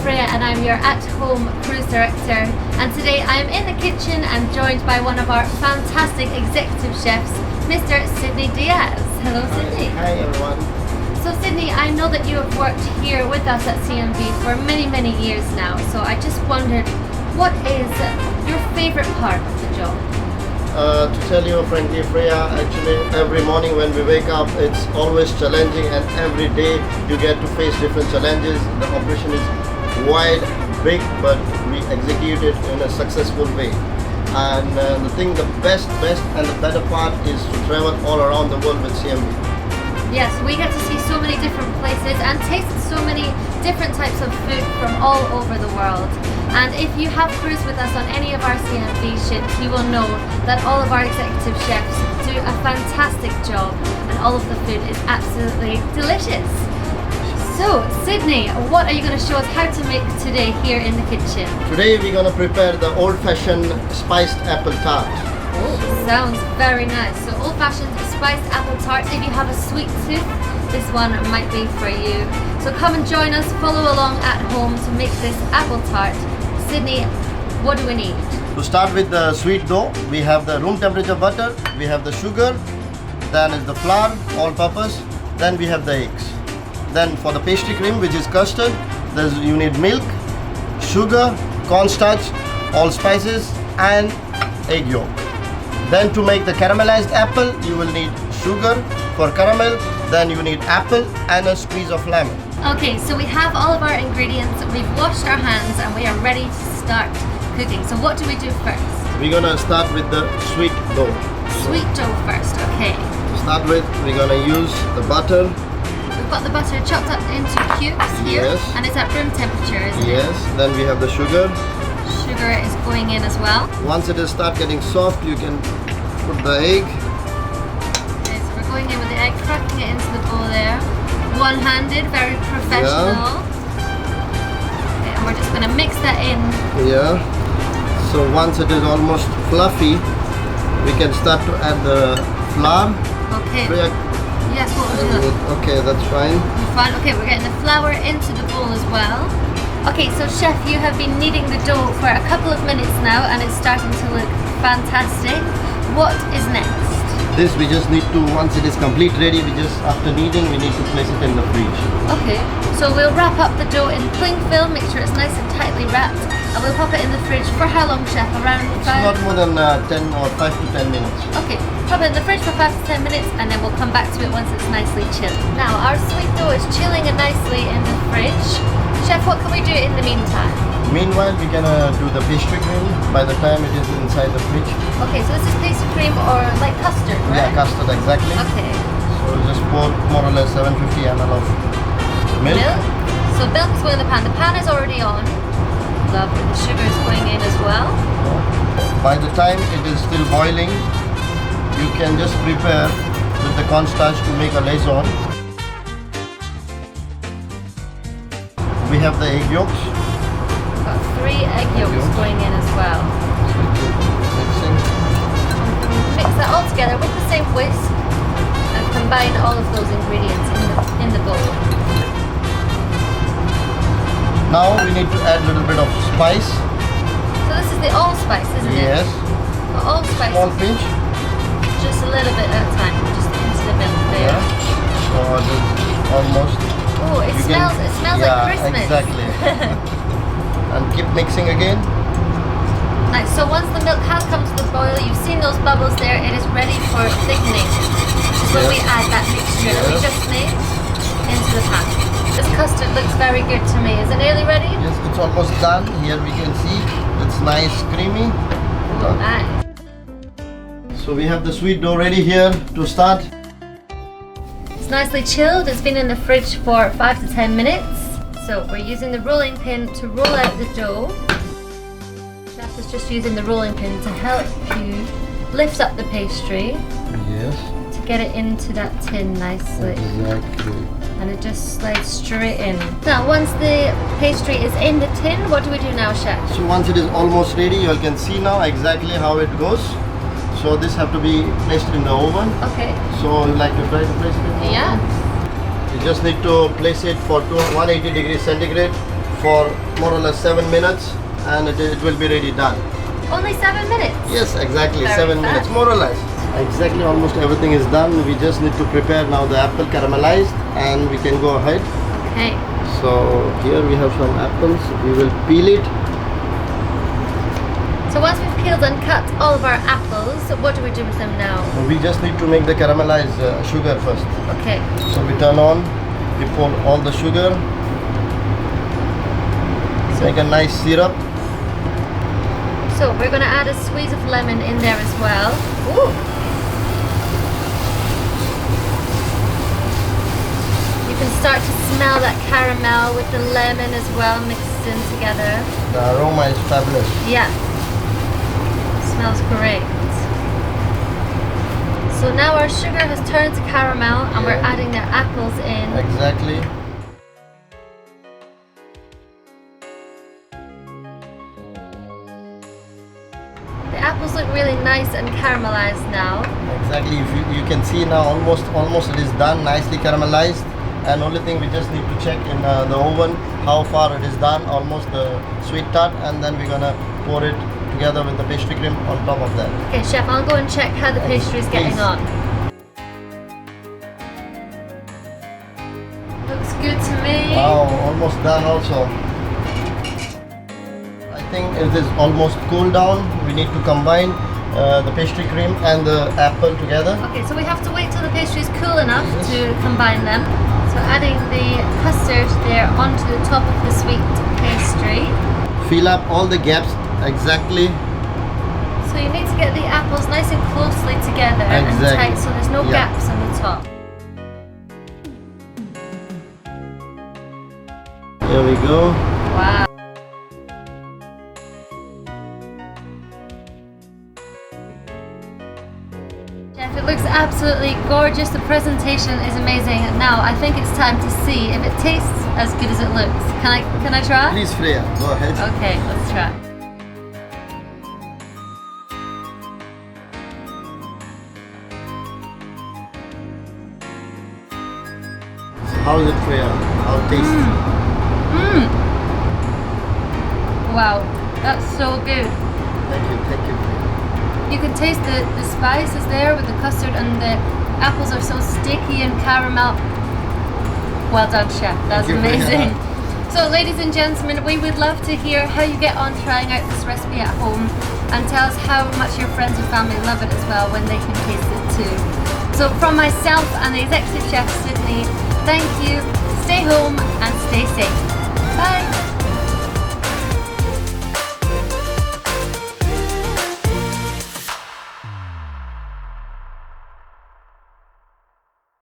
Freya and I'm your at-home cruise director, and today I'm in the kitchen and joined by one of our fantastic executive chefs, Mr. Sidney Diaz. Hello Sidney. Hi everyone. So Sidney, I know that you have worked here with us at CMV for many years now, so I just wondered, what is your favourite part of the job? To tell you frankly, Freya, actually every morning when we wake up it's always challenging, and every day you get to face different challenges. The operation is wide, big, but we execute it in a successful way. And the best and the better part is to travel all around the world with CMV. Yes, we get to see so many different places and taste so many different types of food from all over the world. And if you have cruised with us on any of our CMV ships, you will know that all of our executive chefs do a fantastic job and all of the food is absolutely delicious. So, Sidney, what are you going to show us how to make today here in the kitchen? Today we're going to prepare the old-fashioned spiced apple tart. Oh, sounds very nice. So old-fashioned spiced apple tart. If you have a sweet tooth, this one might be for you. So come and join us, follow along at home to make this apple tart. Sidney, what do we need? To start with the sweet dough, we have the room temperature butter, we have the sugar, then is the flour, all-purpose, then we have the eggs. Then for the pastry cream, which is custard, you need milk, sugar, cornstarch, all spices, and egg yolk. Then to make the caramelized apple, you will need sugar for caramel, then you need apple and a squeeze of lemon. Okay, so we have all of our ingredients, we've washed our hands and we are ready to start cooking. So what do we do first? We're gonna start with the sweet dough. Sweet dough first, okay. To start with, we're gonna use the butter. We've got the butter chopped up into cubes here, Yes. and it's at room temperature, isn't it? Yes, then we have the sugar. Sugar is going in as well. Once it is start getting soft, you can put the egg. Okay, so we're going in with the egg, cracking it into the bowl there. One-handed, very professional. Okay, and we're just going to mix that in. Yeah. So once it is almost fluffy, we can start to add the flour. Okay. Freya, Yes, what would you like? okay, that's fine. Fine. Okay, we're getting the flour into the bowl as well. Okay, so chef, you have been kneading the dough for a couple of minutes now and it's starting to look fantastic. What is next? This we just need to, once it is complete ready, after kneading, we need to place it in the fridge. Okay, so we'll wrap up the dough in cling film, make sure it's nice and tightly wrapped, and we'll pop it in the fridge for how long, chef? Around It's not more than 10 or 5 to 10 minutes. Okay, pop it in the fridge for 5 to 10 minutes and then we'll come back to it once it's nicely chilled. Now, our sweet dough is chilling nicely in the fridge. Chef, what can we do in the meantime? Meanwhile, we're gonna do the pastry cream by the time it is inside the fridge. Okay, so this is pastry cream or like custard, right? Yeah, custard, exactly. Okay. So just pour more or less 750 ml of milk. So milk is going in the pan. The pan is already on. Lovely. The sugar is going in as well. By the time it is still boiling, you can just prepare with the cornstarch to make a liaison. We have the egg yolks. Got 3 egg yolks going in as well. Mixing. Mix that all together with the same whisk and combine all of those ingredients in the bowl. Now we need to add a little bit of spice. So this is the allspice, isn't it? Yes. The allspice. Small pinch. Just a little bit at a time, just into the milk there. Yeah. So it is almost. Oh, it smells like Christmas. Exactly. And keep mixing again. Nice. So once the milk has come to the boil, you've seen those bubbles there, it is ready for thickening. This is when we add that mixture that we just made into the pan. This custard looks very good to me. Is it nearly ready? Yes, it's almost done. Here we can see it's nice, creamy. Oh, nice. So we have the sweet dough ready here to start. It's nicely chilled. It's been in the fridge for 5 to 10 minutes. So we're using the rolling pin to roll out the dough. Chef is just using the rolling pin to help you lift up the pastry. Yes. To get it into that tin nicely. Exactly. And it just slides straight in. Now once the pastry is in the tin, what do we do now, chef? So once it is almost ready, you can see now exactly how it goes. So this have to be placed in the oven. Okay. So you like to try to place it in the oven? Yeah. You just need to place it for 180 degrees centigrade for more or less 7 minutes, and it will be ready done. Only 7 minutes? Yes, exactly, Very 7 fast. minutes, more or less. Exactly, almost everything is done. We just need to prepare now the apple caramelized, and we can go ahead. Okay. So here we have some apples. We will peel it. So once we've peeled and cut all of our apples, what do we do with them now? We just need to make the caramelized sugar first. Okay. So we turn on, we pour all the sugar, make a nice syrup. So we're going to add a squeeze of lemon in there as well. Ooh. You can start to smell that caramel with the lemon as well mixed in together. The aroma is fabulous. Yeah. Smells great. So now our sugar has turned to caramel and we're adding the apples in. Exactly. The apples look really nice and caramelized now. Exactly. If you can see now almost it is done, nicely caramelized. And only thing we just need to check in the oven how far it is done, almost the sweet tart, and then we're gonna pour it together with the pastry cream on top of that. Okay, Chef, I'll go and check how the pastry is getting Please. on. Looks good to me. Wow, almost done also. I think it is almost cooled down. We need to combine the pastry cream and the apple together. Okay, so we have to wait till the pastry is cool enough to combine them. So adding the custard there onto the top of the sweet pastry. Fill up all the gaps exactly. So you need to get the apples nice and closely together and tight so there's no gaps on the top. Here we go. Wow. Chef, it looks absolutely gorgeous. The presentation is amazing. Now I think it's time to see if it tastes as good as it looks. Can I try? Please, Freya, go ahead. Okay, let's try. How is it, Freya? How it tastes? Wow, that's so good. Thank you, Freya. You can taste the spices there with the custard, and the apples are so sticky and caramel. Well done, Chef. That's Thank you, amazing. Freya. So, ladies and gentlemen, we would love to hear how you get on trying out this recipe at home, and tell us how much your friends and family love it as well when they can taste it too. So, from myself and the Executive Chef Sidney, thank you. Stay home and stay safe. Bye.